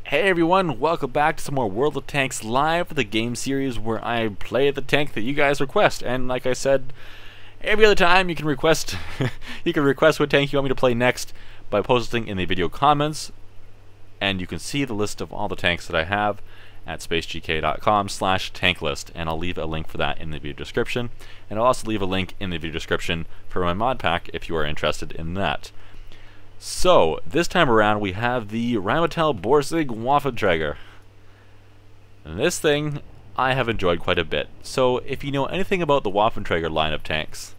Hey everyone, welcome back to some more World of Tanks Live, the game series where I play the tank that you guys request. And like I said, every other time you can request what tank you want me to play next by posting in the video comments. And you can see the list of all the tanks that I have at spacegk.com/tanklist, and I'll leave a link for that in the video description. And I'll also leave a link in the video description for my mod pack if you are interested in that. So, this time around we have the Borsig Waffentrager. And this thing I have enjoyed quite a bit. So, if you know anything about the Waffentrager line of tanks,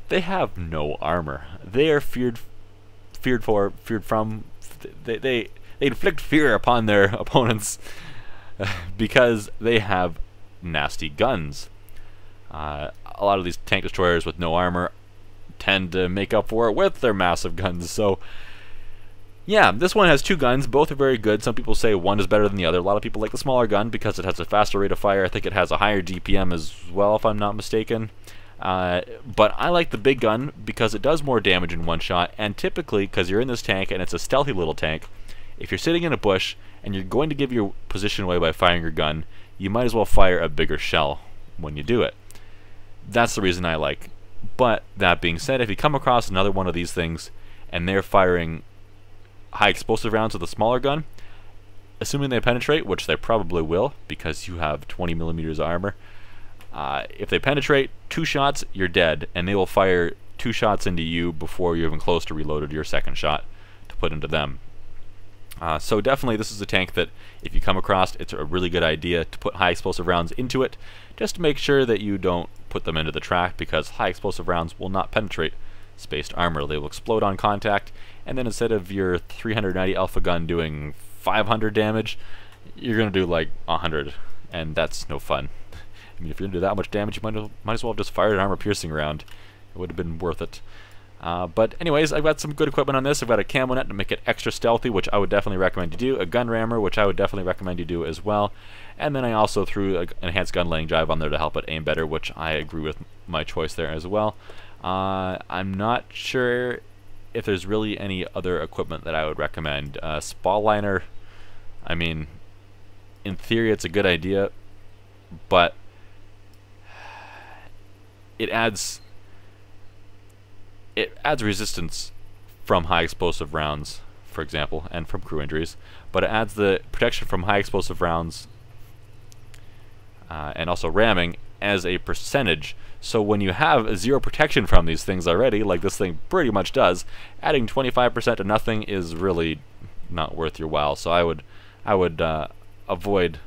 they have no armor. They are feared from. They inflict fear upon their opponents because they have nasty guns. A lot of these tank destroyers with no armor tend to make up for it with their massive guns. So yeah, this one has two guns. Both are very good. Some people say one is better than the other. A lot of people like the smaller gun because it has a faster rate of fire. I think it has a higher DPM as well, if I'm not mistaken. But I like the big gun because it does more damage in one shot, and typically, because you're in this tank and it's a stealthy little tank, if you're sitting in a bush and you're going to give your position away by firing your gun, you might as well fire a bigger shell when you do it. That's the reason I like. But that being said, if you come across another one of these things and they're firing high explosive rounds with a smaller gun, assuming they penetrate, which they probably will because you have 20 millimeters armor, if they penetrate 2 shots, you're dead, and they will fire 2 shots into you before you're even close to reloaded your second shot to put into them. So definitely this is a tank that if you come across, it's a really good idea to put high explosive rounds into it, just to make sure that you don't put them into the track, because high explosive rounds will not penetrate spaced armor. They will explode on contact, and then instead of your 390 alpha gun doing 500 damage, you're going to do like 100, and that's no fun. I mean, if you're going to do that much damage, you might as well have just fired an armor piercing round. It would have been worth it. But anyways, I've got some good equipment on this. I've got a camo net to make it extra stealthy, which I would definitely recommend you do, a gun rammer, which I would definitely recommend you do as well, and then I also threw an enhanced gun laying jive on there to help it aim better, which I agree with my choice there as well. I'm not sure if there's really any other equipment that I would recommend. Spall liner, I mean, in theory it's a good idea, but it adds resistance from high explosive rounds, for example, and from crew injuries, but it adds the protection from high explosive rounds and also ramming as a percentage. So when you have zero protection from these things already, like this thing pretty much does, adding 25% to nothing is really not worth your while. So I would avoid.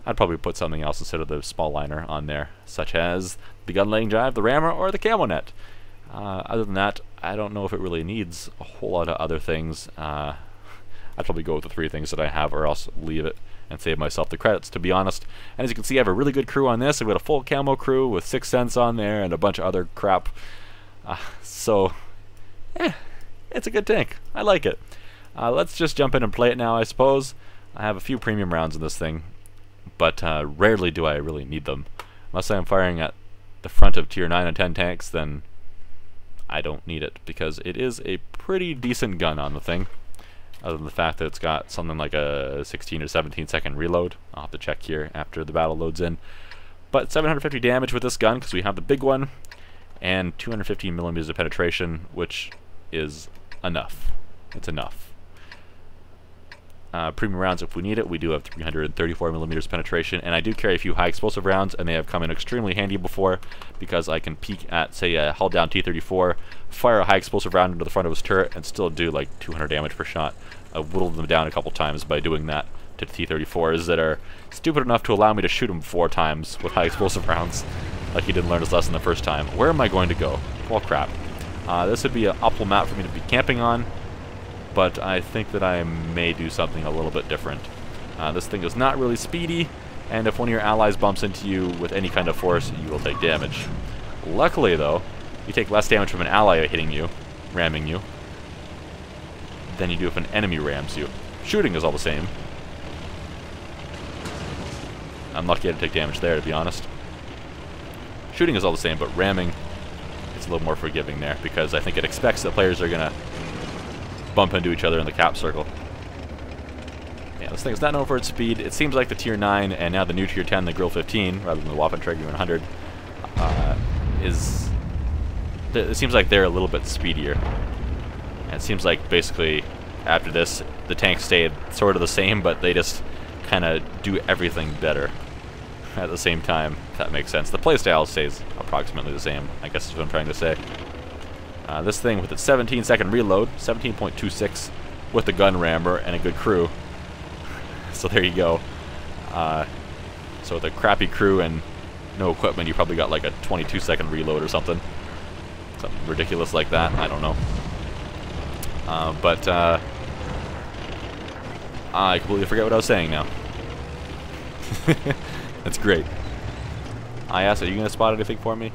I'd probably put something else instead of the spall liner on there, such as the gun laying jive, the rammer, or the camo net. Other than that, I don't know if it really needs a whole lot of other things. I'd probably go with the 3 things that I have, or else leave it and save myself the credits, to be honest. And as you can see, I have a really good crew on this. I've got a full camo crew with 6 cents on there and a bunch of other crap. So, it's a good tank. I like it. Let's just jump in and play it now, I suppose. I have a few premium rounds in this thing, but rarely do I really need them. Unless I'm firing at the front of tier 9 and 10 tanks, then I don't need it, because it is a pretty decent gun on the thing, other than the fact that it's got something like a 16 or 17 second reload. I'll have to check here after the battle loads in. But 750 damage with this gun, because we have the big one, and 215 millimeters of penetration, which is enough. It's enough. Premium rounds, if we need it, we do have 334 millimeters penetration, and I do carry a few high explosive rounds, and they have come in extremely handy before, because I can peek at, say, a hull down T-34, fire a high explosive round into the front of his turret, and still do like 200 damage per shot. I've whittled them down a couple times by doing that to T-34s that are stupid enough to allow me to shoot him 4 times with high explosive rounds, like he didn't learn his lesson the first time. Where am I going to go? Well, crap. This would be an optimal map for me to be camping on, but I think that I may do something a little bit different. This thing is not really speedy, and if one of your allies bumps into you with any kind of force, you will take damage. Luckily, though, you take less damage from an ally hitting you, ramming you, than you do if an enemy rams you. Shooting is all the same. I'm lucky I didn't take damage there, to be honest. Shooting is all the same, but ramming is a little more forgiving there, because I think it expects that players are going to bump into each other in the cap circle. This thing's not known for its speed. It seems like the Tier 9 and now the new Tier 10, the Grill 15, rather than the Waffentrager 100, it seems like they're a little bit speedier. And it seems like basically after this, the tanks stayed sort of the same, but they just kind of do everything better at the same time, if that makes sense. The playstyle stays approximately the same, I guess is what I'm trying to say. This thing with its 17-second reload, 17.26, with the gun rammer and a good crew. So there you go. So with a crappy crew and no equipment, you probably got like a 22-second reload or something. Something ridiculous like that, I don't know. I completely forget what I was saying now. That's great. I asked, are you going to spot anything for me?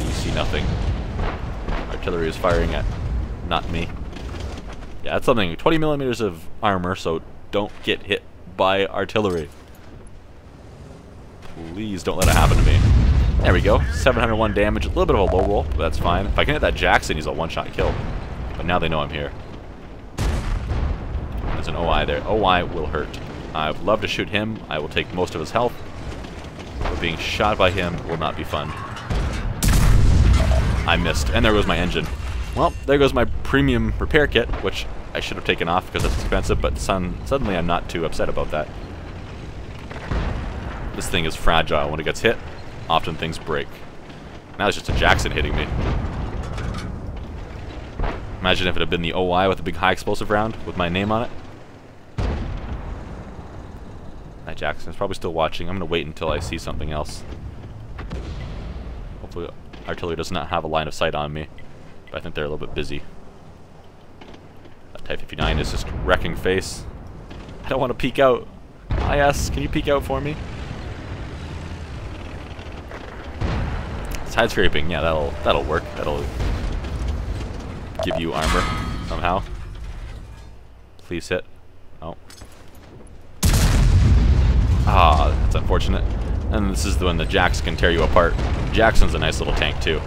You see nothing. Artillery is firing at not me. Yeah, that's something. 20 millimeters of armor, so don't get hit by artillery. Please don't let it happen to me. There we go. 701 damage. A little bit of a low roll, but that's fine. If I can hit that Jackson, he's a one-shot kill. But now they know I'm here. There's an OI there. OI will hurt. I'd love to shoot him. I will take most of his health. But being shot by him will not be fun. I missed. And there goes my engine. Well, there goes my premium repair kit, which I should have taken off because it's expensive, but suddenly I'm not too upset about that. This thing is fragile. When it gets hit, often things break. Now it's just a Jackson hitting me. Imagine if it had been the OI with a big high explosive round with my name on it. That Jackson's probably still watching. I'm going to wait until I see something else. Hopefully artillery does not have a line of sight on me. But I think they're a little bit busy. That Type 59 is just wrecking face. I don't want to peek out. IS, can you peek out for me? Side scraping, yeah, that'll work. That'll give you armor somehow. Please hit. Oh. Ah, that's unfortunate. And this is when the Jacks can tear you apart. Jackson's a nice little tank too.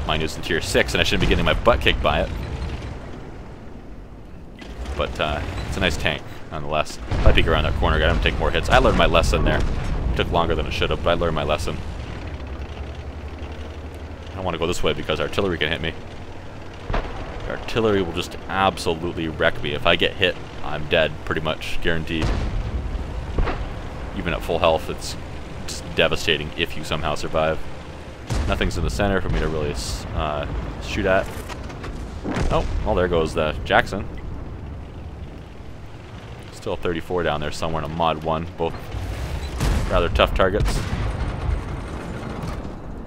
Mine is in Tier 6, and I shouldn't be getting my butt kicked by it. But it's a nice tank, nonetheless. If I peek around that corner, I gotta take more hits. I learned my lesson there. It took longer than it should have, but I learned my lesson. I don't want to go this way because artillery can hit me. Artillery will just absolutely wreck me. If I get hit, I'm dead, pretty much, guaranteed. Even at full health, it's just devastating if you somehow survive. Nothing's in the center for me to really shoot at. Oh, well, there goes the Jackson. Still 34 down there somewhere in a Mod 1. Both rather tough targets.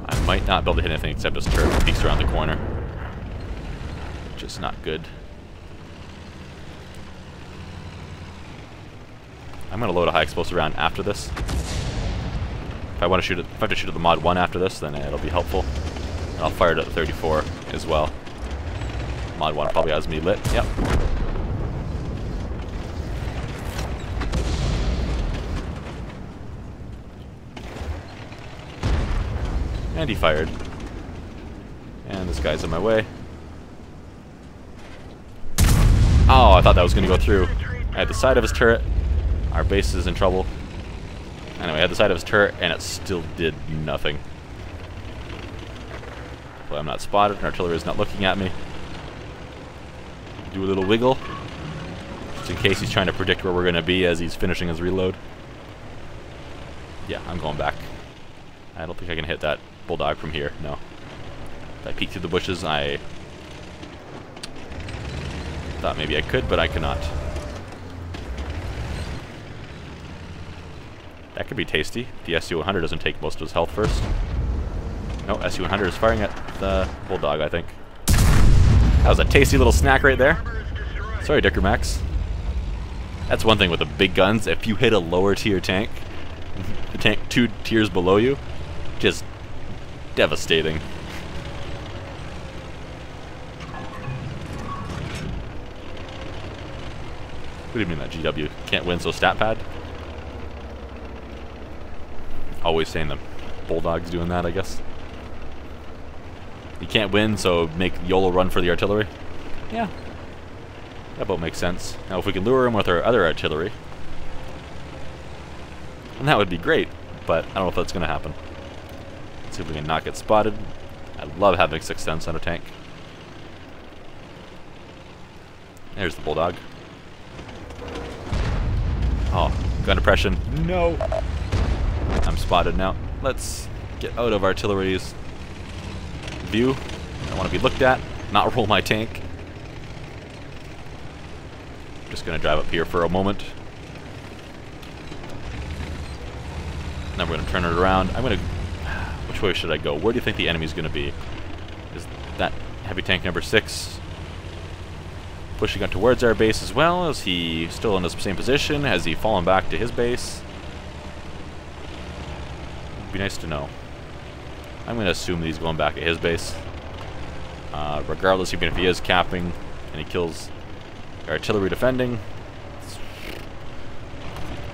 I might not be able to hit anything except his turret that peeks around the corner. Which is not good. I'm going to load a high explosive round after this. If I want to shoot it, if I have to shoot at the Mod 1 after this, then it'll be helpful. And I'll fire it at the 34 as well. Mod 1 probably has me lit. Yep. And he fired. And this guy's in my way. Oh, I thought that was going to go through. I had the side of his turret. Our base is in trouble. Anyway, I had the side of his turret, and it still did nothing. So I'm not spotted, and artillery is not looking at me. Do a little wiggle, just in case he's trying to predict where we're going to be as he's finishing his reload. Yeah, I'm going back. I don't think I can hit that bulldog from here, no. If I peek through the bushes, I thought maybe I could, but I cannot. That could be tasty. The SU-100 doesn't take most of his health first. No, SU-100 is firing at the bulldog, I think. That was a tasty little snack right there. Sorry, Dicker Max. That's one thing with the big guns. If you hit a lower tier tank, the tank 2 tiers below you, just devastating. What do you mean that GW can't win, so stat pad? Always saying the Bulldog's doing that, I guess. You can't win, so make YOLO run for the artillery? Yeah. That about makes sense. Now if we can lure him with our other artillery, And that would be great, but I don't know if that's going to happen. Let's see if we can not get spotted. I love having 6 cents on a tank. There's the Bulldog. Oh, gun depression. No! I'm spotted now. Let's get out of artillery's view. I want to be looked at, not roll my tank. Just going to drive up here for a moment. Then we're going to turn it around. I'm going to... Which way should I go? Where do you think the enemy's going to be? Is that heavy tank number 6 pushing up towards our base as well? Is he still in the same position? Has he fallen back to his base? It'd be nice to know. I'm going to assume that he's going back at his base. Regardless, even if he is capping and he kills artillery defending,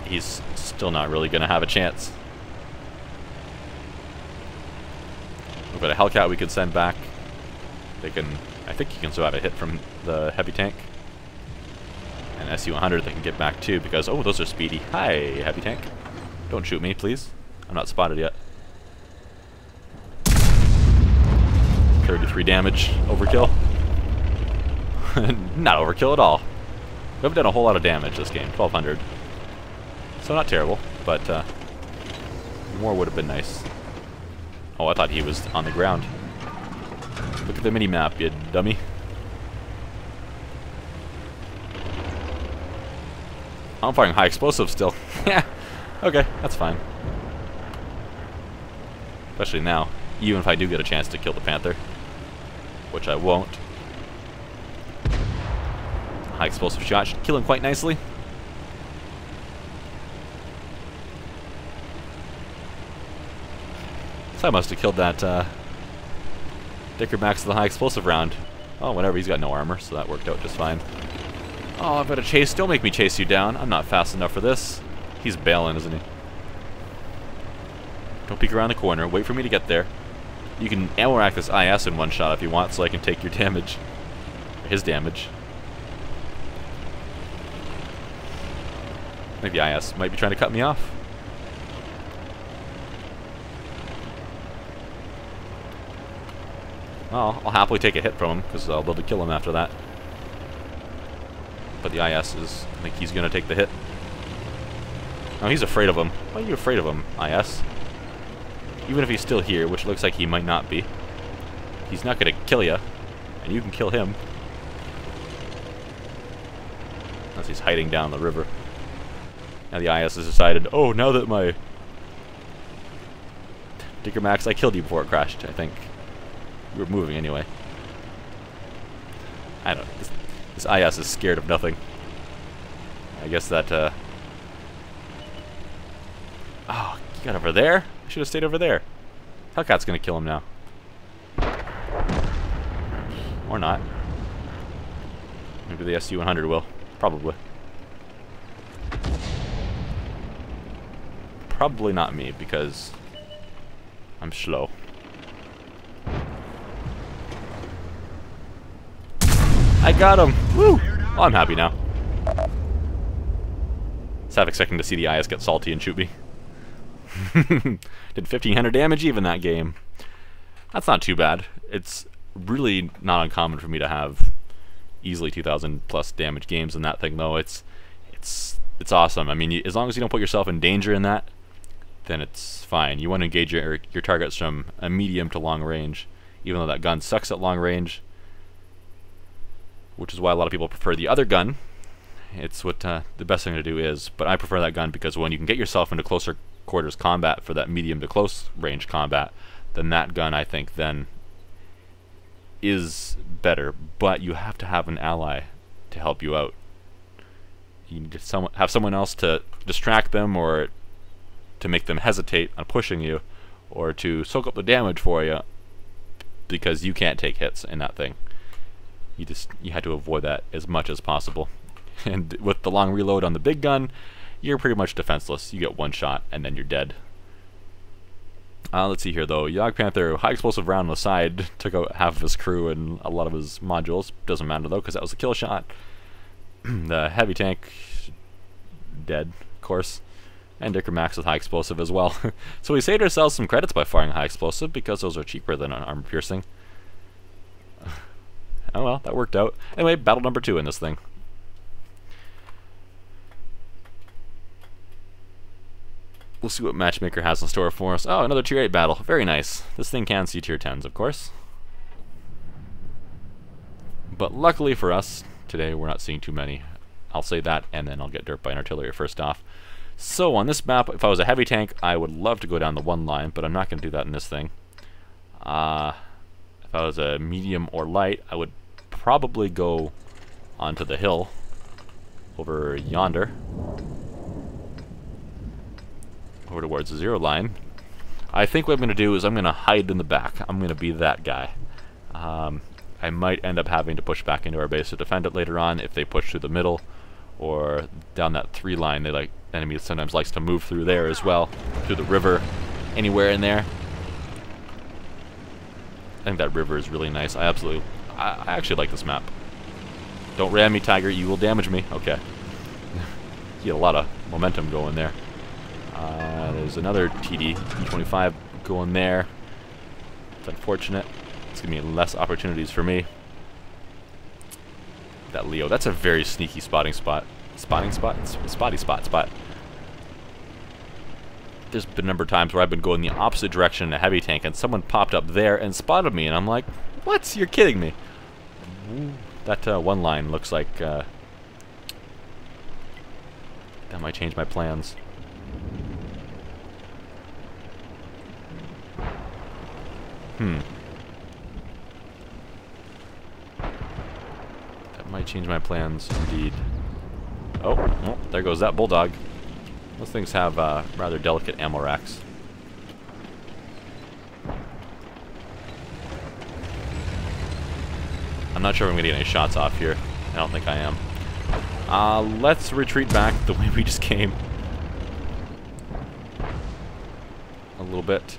he's still not really going to have a chance. We've got a Hellcat we could send back. They can, I think he can survive a hit from the heavy tank. And SU-100 they can get back too because, oh, those are speedy. Hi, heavy tank. Don't shoot me, please. I'm not spotted yet. 33 damage. Overkill? Not overkill at all. We haven't done a whole lot of damage this game. 1200. So not terrible, but more would have been nice. Oh, I thought he was on the ground. Look at the mini-map, you dummy. I'm firing high explosive still. Yeah, okay, that's fine. Especially now, even if I do get a chance to kill the Panther. Which I won't. High explosive shot should kill him quite nicely. So I must have killed that Dicker Max with the high explosive round. Oh, whatever, he's got no armor, so that worked out just fine. Oh, I've got to chase. Don't make me chase you down. I'm not fast enough for this. He's bailing, isn't he? Don't peek around the corner. Wait for me to get there. You can ammo rack this IS in one shot if you want, so I can take your damage. Or his damage. I think the IS might be trying to cut me off. Well, I'll happily take a hit from him, because I'll be able to kill him after that. But the IS is... I think he's going to take the hit. Oh, he's afraid of him. Why are you afraid of him, IS? Even if he's still here, which looks like he might not be. He's not going to kill you. And you can kill him. Unless he's hiding down the river. Now the IS has decided, oh, now that my... Dicker Max, I killed you before it crashed, I think. We were moving anyway. I don't know. This IS is scared of nothing. I guess that, Oh, you got over there? I should have stayed over there. Hellcat's gonna kill him now. Or not. Maybe the SU-100 will. Probably. Probably not me, because I'm slow. I got him! Woo! Oh, I'm happy now. I was half expecting to see the IS get salty and shoot me. Did 1500 damage even that game. That's not too bad. It's really not uncommon for me to have easily 2000 plus damage games in that thing though. It's awesome. I mean, as long as you don't put yourself in danger in that, then it's fine. You want to engage your targets from a medium to long range, even though that gun sucks at long range, which is why a lot of people prefer the other gun. It's what the best thing to do is, but I prefer that gun because when you can get yourself into closer quarters combat for that medium to close range combat, then that gun I think then is better, but you have to have an ally to help you out. You need to have someone else to distract them, or to make them hesitate on pushing you, or to soak up the damage for you, because you can't take hits in that thing. You had to avoid that as much as possible. And with the long reload on the big gun, you're pretty much defenseless. You get one shot and then you're dead. Let's see here though. Yog Panther, high explosive round on the side, took out half of his crew and a lot of his modules. Doesn't matter though, because that was a kill shot. The heavy tank, dead, of course. And Dicker Max with high explosive as well. So we saved ourselves some credits by firing high explosive because those are cheaper than an armor piercing. Oh well, that worked out. Anyway, battle number 2 in this thing. We'll see what Matchmaker has in store for us. Oh, another tier 8 battle. Very nice. This thing can see tier 10s, of course. But luckily for us, today we're not seeing too many. I'll say that, and then I'll get derped by an artillery first off. So on this map, if I was a heavy tank, I would love to go down the one line, but I'm not going to do that in this thing. If I was a medium or light, I would probably go onto the hill over yonder, over towards the 0 line. I think what I'm going to do is I'm going to hide in the back. I'm going to be that guy. I might end up having to push back into our base to defend it later on if they push through the middle or down that 3 line. Enemy sometimes likes to move through there as well, through the river, anywhere in there. I think that river is really nice. I actually like this map. Don't ram me, Tiger. You will damage me. Okay. You get a lot of momentum going there. There's another TD, E25 going there. It's unfortunate. It's going to be less opportunities for me. That Leo, that's a very sneaky spotting spot. Spotting spot? Spotty spot. There's been a number of times where I've been going the opposite direction in a heavy tank and someone popped up there and spotted me and I'm like, what? You're kidding me. That one line looks like that might change my plans. That might change my plans indeed. Oh, well, there goes that bulldog. Those things have rather delicate ammo racks. I'm not sure if I'm going to get any shots off here. I don't think I am. Let's retreat back the way we just came. A little bit.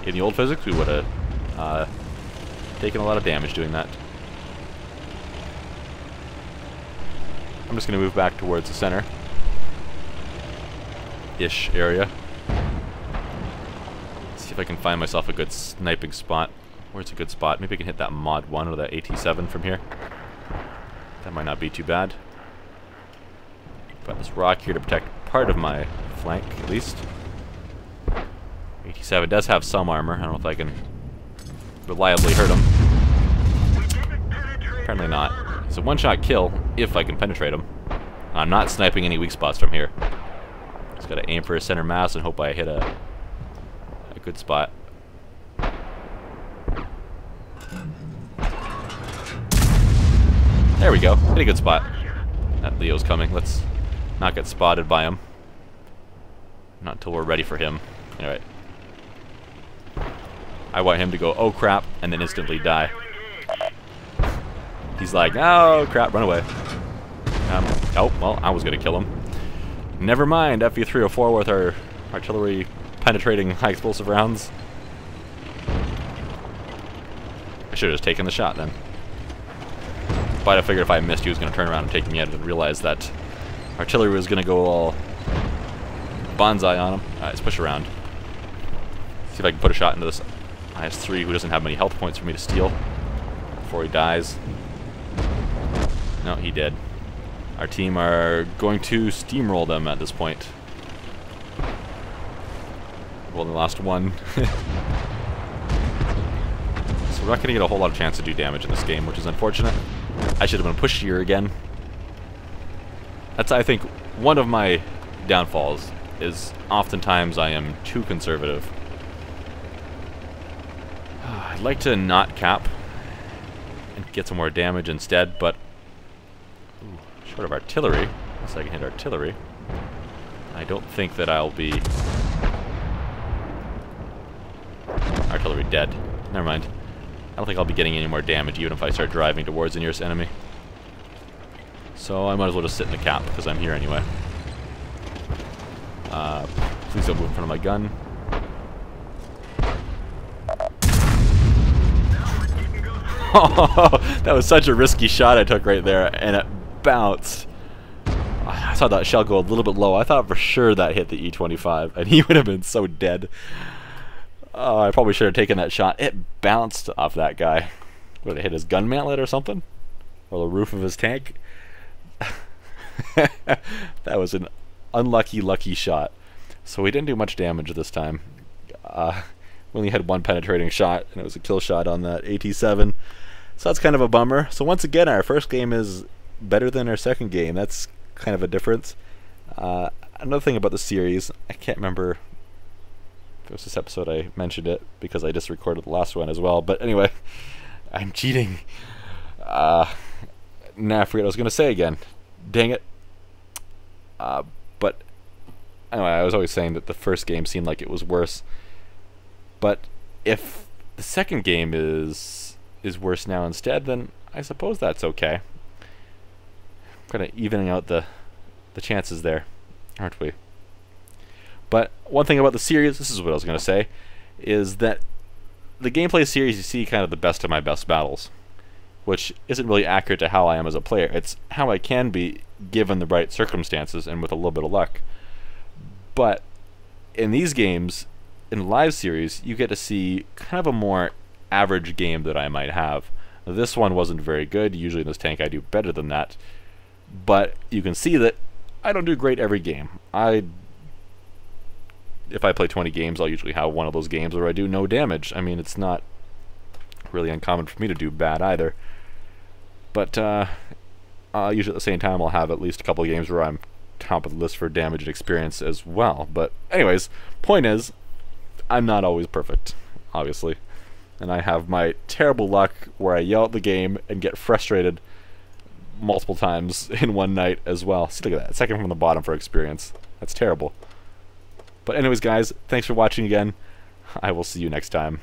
In the old physics, we would have taken a lot of damage doing that. I'm just going to move back towards the center-ish area. See if I can find myself a good sniping spot. Where's a good spot? Maybe I can hit that Mod 1 or that AT7 from here. That might not be too bad. Got this rock here to protect part of my flank, at least. AT7 does have some armor. I don't know if I can reliably hurt him. Apparently not. It's a one-shot kill if I can penetrate him. I'm not sniping any weak spots from here. Just gotta aim for a center mass and hope I hit a good spot. There we go. Hit a good spot. That Leo's coming. Let's not get spotted by him. Not until we're ready for him. Alright. I want him to go, oh crap, and then instantly die. He's like, oh crap, run away. Oh, well, I was going to kill him. Never mind, FE304 with our artillery penetrating high explosive rounds. I should have just taken the shot then. But I figured if I missed, he was going to turn around and take me out and realize that artillery was going to go all bonsai on him. Alright, let's push around. See if I can put a shot into this IS-3 who doesn't have many health points for me to steal before he dies. No, he did. Our team are going to steamroll them at this point. We only lost one. So we're not going to get a whole lot of chance to do damage in this game, which is unfortunate. I should have been pushier again. That's, I think, one of my downfalls, is oftentimes I am too conservative. I'd like to not cap and get some more damage instead, but short of artillery, unless I can hit artillery, I don't think that I'll be artillery dead. Never mind. I don't think I'll be getting any more damage even if I start driving towards the nearest enemy. So I might as well just sit in the cap because I'm here anyway. Please don't move in front of my gun. That was such a risky shot I took right there, and it bounced. I saw that shell go a little bit low. I thought for sure that hit the E25, and he would have been so dead. Oh, I probably should have taken that shot. It bounced off that guy. Would it hit his gun mantlet or something? Or the roof of his tank? That was an unlucky, lucky shot. So we didn't do much damage this time. We only had one penetrating shot, and it was a kill shot on that AT7. So that's kind of a bummer. So once again, our first game is better than our second game. That's kind of a difference. Another thing about the series, I can't remember if it was this episode I mentioned it, because I just recorded the last one as well. But anyway, I'm cheating. Nah, I forget what I was going to say again. Dang it. But anyway, I was always saying that the first game seemed like it was worse. But if the second game is worse now instead, then I suppose that's okay. Kind of evening out the chances there, aren't we? But one thing about the series, this is what I was going to say, is that the gameplay series you see kind of the best of my best battles, which isn't really accurate to how I am as a player. It's how I can be given the right circumstances and with a little bit of luck. But in these games, in the live series, you get to see kind of a more average game that I might have. Now, this one wasn't very good. Usually in this tank I do better than that. But you can see that I don't do great every game. If I play 20 games, I'll usually have one of those games where I do no damage. I mean, it's not really uncommon for me to do bad either. But usually at the same time I'll have at least a couple of games where I'm top of the list for damage and experience as well. But anyways, point is, I'm not always perfect, obviously. And I have my terrible luck where I yell at the game and get frustrated multiple times in one night as well. See, look at that. Second from the bottom for experience. That's terrible. But anyways, guys, thanks for watching again. I will see you next time.